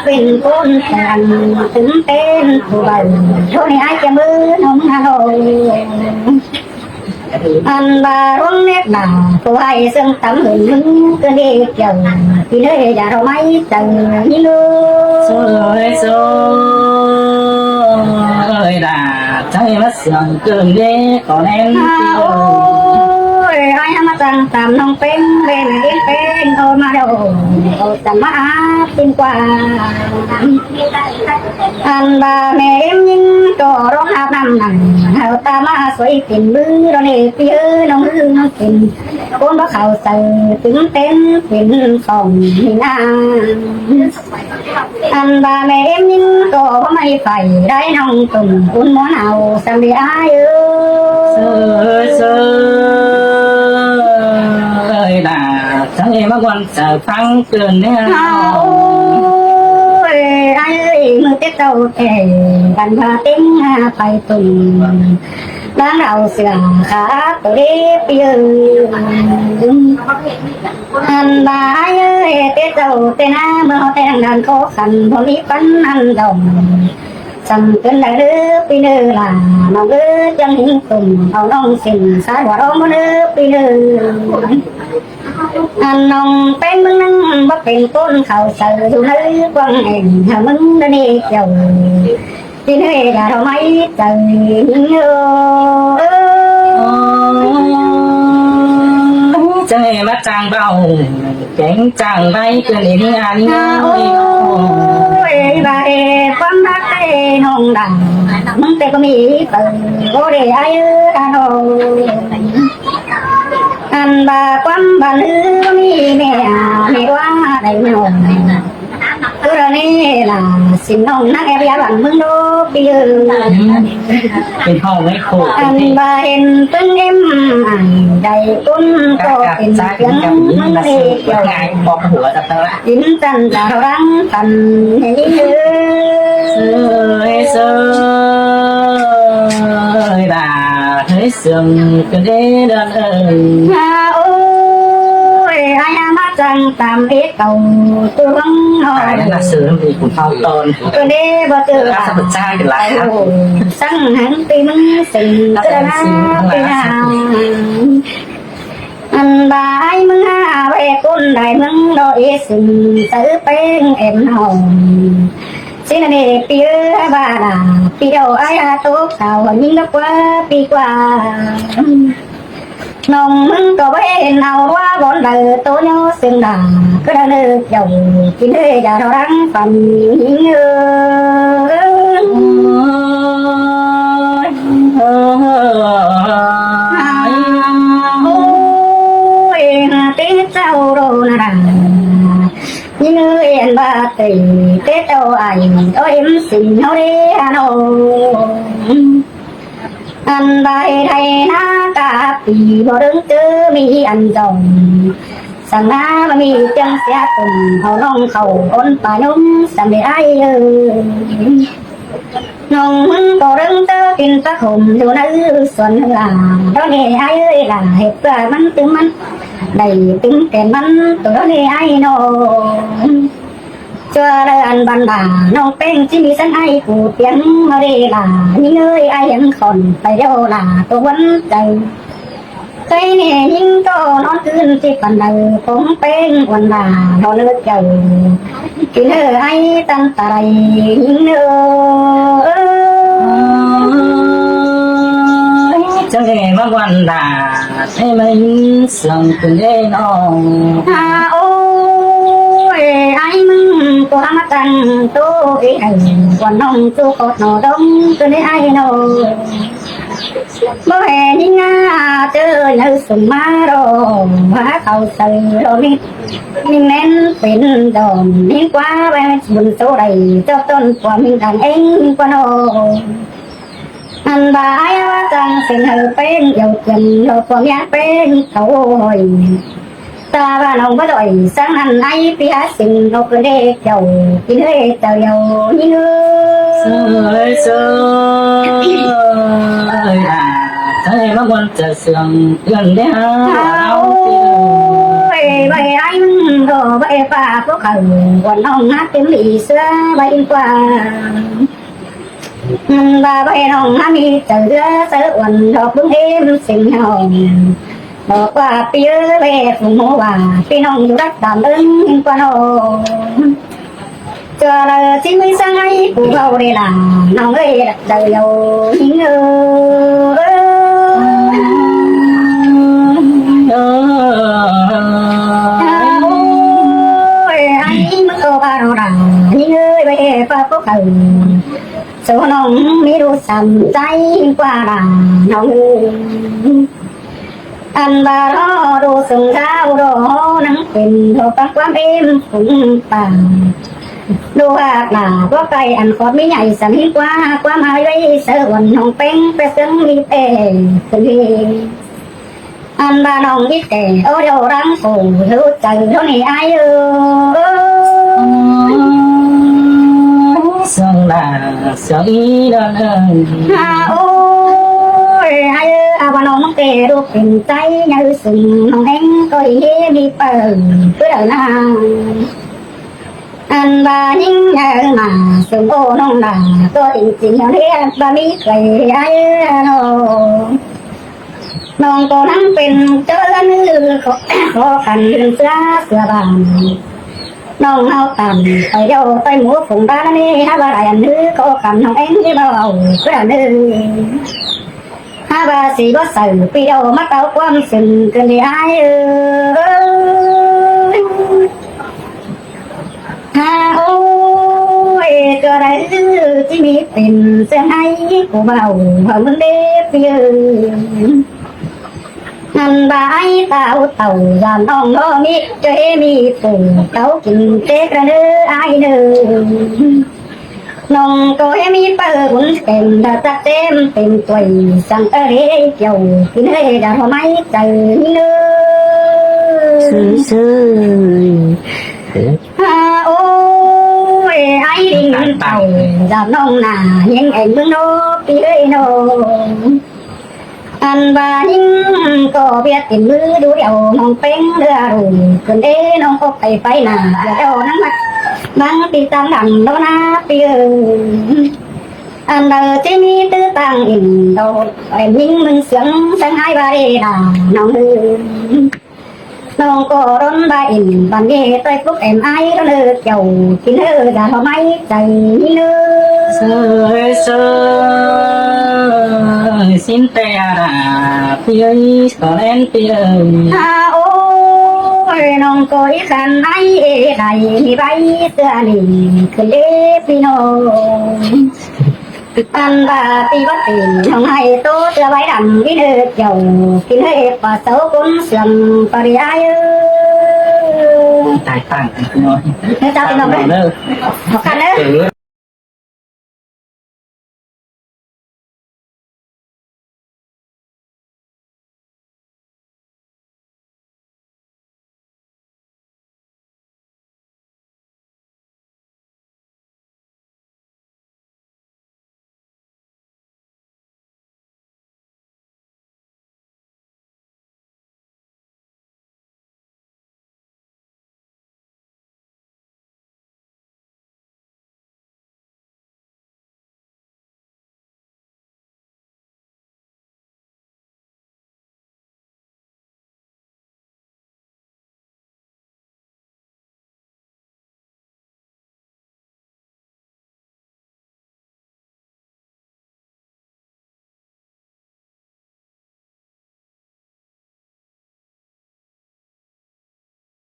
เป็นคนแต่งถึงเป็นผู้ใบโทษให้ไอ้จะมือน้องฮัลโหลอันบาร้องเน็ตหนาผู้ให้ซึ่งตำหึงมึงก็เด็กเจ้าที่เลยอย่าเราไม่จังนี่เลยสวยสวยด่าใจมาเสียงเกินเด้ก่อนแอนโอ้ยไอ้มาจังตามน้องเป็นเป็นเป็นโอมาเดโอจังมาเป็นกว่าอันบาแม่เอ็มยิงก็ร้องหาน้ำหนังเอาตามาสวยเป็นมือเราเนี่ยพี่เอ้ยน้องมือน้องกินคนบ่เขาใส่ถึงเต้นเป็นสองนาอันบาแม่เอ็มยิงก็ไม่ไฟได้น้องตุ่มคุณหมอเอาสำเร็จอ้ายเอ้ยสวยด่าใจมาวันจะฟังเกินเนี่ยโอ้ยไอ้มือเต้เต้าแต่กันพาเต้นไปตุ่มบ้านเราเสือขาตัวเล็บยืนอันบายเต้เจ้าเต้นาเมื่อแต่งงานก็ขันพอมีปันอันดมสั่งเกินได้หรือปีเนื้อล่ะน้องเอ้ยจังหิ้งตุ่มเอาน้องสินสายหัวร้องเนื้อปีเนื้ออันน้องเป็นมึงนั่งบ่เป็นต้นเขาใส่อยู่ในกว้างแห่งหามึงได้เกี่ยวที่นี่อย่าเราไม่ใจใจมาจังเบาเก่งจังไปเกินอีกอันโอ้ยบาเอความรักเต้นองดังมึงเต้ก็มีเปิดโอเดไอ้กันโออันบาความบาลือมีแม่ไม่ว่าได้หนุ่มตัวนี้ล่ะสิน้องนักแอบยาบังมึงโดปีเป็นห้องไม่โคตรอันบาเห็นตึงเอ็มใจกุ้นก็เป็นเสียงมันเรียกไงบอกหัวจะเตะยิ้มจันจะรังกันให้สวยด่าให้เสื่อมกันได้เดินโอ้ยไอ้มาจังตามเอ็ดเก่าตัวบังหน่อยนั่นน่ะซื้อมีคุณเท่าตอนตัวนี้บ่เจอสมุดใจกันไรครับสั่งหันตีมึงสิ่งเจอหน้าปีหน้าอันบายมึงหาเวกุนได้มึงโดยสิ่งซื้อเป็นเอ็มหอมสิ่งนี้ปีบ้าล่ะปีเดียวไอ้ตุ๊กสาวยิ่งนักว่าปีกว่าน้องมึงก็ไม่เห็นเอาว่าบนเดือตัวโยสิ่งด่าก็ได้เลือกยงกินได้อย่าเรารังฝันยิ่งโอ้ยตีเจ้าโรนายิ่งเอ็นบาตีเต้เจ้าไอ้โอ้ยมสิ่งเขาเรียนโออันใดไทยนากาปีบ่ดึงเจอมีอันจงสังนาบ่มีจังเสียตุ่มเขาน้องเขาคนป่านุ่มสำเร็จไอ้น้องมึงก็ดึงเจอกินตะขมอยู่ในส่วนหลังตอนนี้ไอ้หล่ะเหตุเกิดมันตึงมันได้ตึงแต่มันตัวนี้ไอ้น้องเจอเรื่องบันดาน้องเป็นที่มีสันไอ้กูเตียงมาเรล่ะยิ่งไอ้ยังคนไปเดียวล่ะตัววันใจเคยเนี่ยยิ่งก็นอนคืนที่ปันเดาผมเป็นวันดาเราเลือกเจอกินไอ้ตั้งแต่ยิ่งจังเลยมาวันด่าให้มันส่งถึงได้น้องโอ้ยไอ้มึงตัวมาตั้งตัวไอ้วันน้องตัวกอดหนอดงตัวนี้ไอ้โนบ่เห็นง่าเจอเนื้อสมาโรมาเขาใส่โรมินิ่งแน่นเป็นดอมนิ่งกว่าแวะบุญโซไดเจ้าต้นความมิ่งทางเองกว่าโนอันบายว่าจังเป็นเธอเป็นเยาวเกินเราความยากเป็นเขาหอยตาบ้านเราบ่ดอยสังหันไอ้พี่หาสิ่งเราก็ได้เจ้ากินเฮ้เจ้าเยายิ่งสวยใจมาวันจะเสื่อมเกินได้เอา vậy anh đồ vậy và có khẩu còn ông hát tiếng lì xưa vậy qua và vậy ông hát đi từ sơ quần đọc bưng em sinh hồn đọc qua phía về phụ mẫu và phi nông du đất tạm ứng qua nô chờ là chính mình sang ấy phụ hậu đây là nông ấy đời giàu những anh mất cô ba đồ đằng những người về pha phố khẩu số nông mi đu sầm cháy qua đằng nông anh ba đó đồ sừng sao đồ nắng tình đồ tóc quán em cũng tàn đồ hạt là có cây ăn khót mi nhảy sẵn hít qua qua mai đây sợ quần hồng pen pe sưng mi tê anh ba nông ít kể ở đâu đang phủ hữu trời đó này ai sông là sông ý đơn ôi ai ba nông kể đồ tình tay như sừng nông em coi nghe mi bờ cứ đợi nào anh ba những nhớ mà sừng ô nông là có tình tình nhau thế ba mi cười ai nông cô nắngเป็นเจอกันขอกันเสื้อบางน้องเอาตามไปเดียวไปหมูฝงบ้านนี่ฮะบ่ได้อันนี้ก็คำน้องเอ็งที่บ่เอาเพื่อนนึงฮะบ่สิบ่ใส่ปีเดียวมาเต้าความซึ้งกันได้อ้ายฮะโอ้ยก็ได้ที่มีเป็นเสียงให้กูเบาเฮามึงได้เพียanh ba ấy tao tàu làm ông nó mi chơi mi phụ tao kinh tế ra nữa ai nữa nông cô em mi bơ bún kèm đã tắt tem tìm tuổi sang ở đây chiều kinh đây đã hoa máy trời nữa ôi ai đi ngắm tàu làm nông nà nhưng em bưng nó phía nó anh ba những có biết tìm mưa đu đèo nông pen đưa rồi cần đế nông có phải nà đèo nắng mặt nắng thì tăng đằng đó na phía anh đời trên mi tư tăng in đầu em những mình sướng sang hai ba đi là nông nông có đón ba in bàn nghe tay phúc em ai đó lơ chầu kín hơ đã hoa máy chạy lơ xin tè ra phía có em phía ôi nông cối khăn ai đầy bay xưa nỉ cứ lê phi nô anh bà ti bắt tiền nông hay tốt là bay đầm cái nước dầu cái nước và xấu cũng sầm và đi ai tài tăng nói nếu tao thì nông đấy học khăn đấy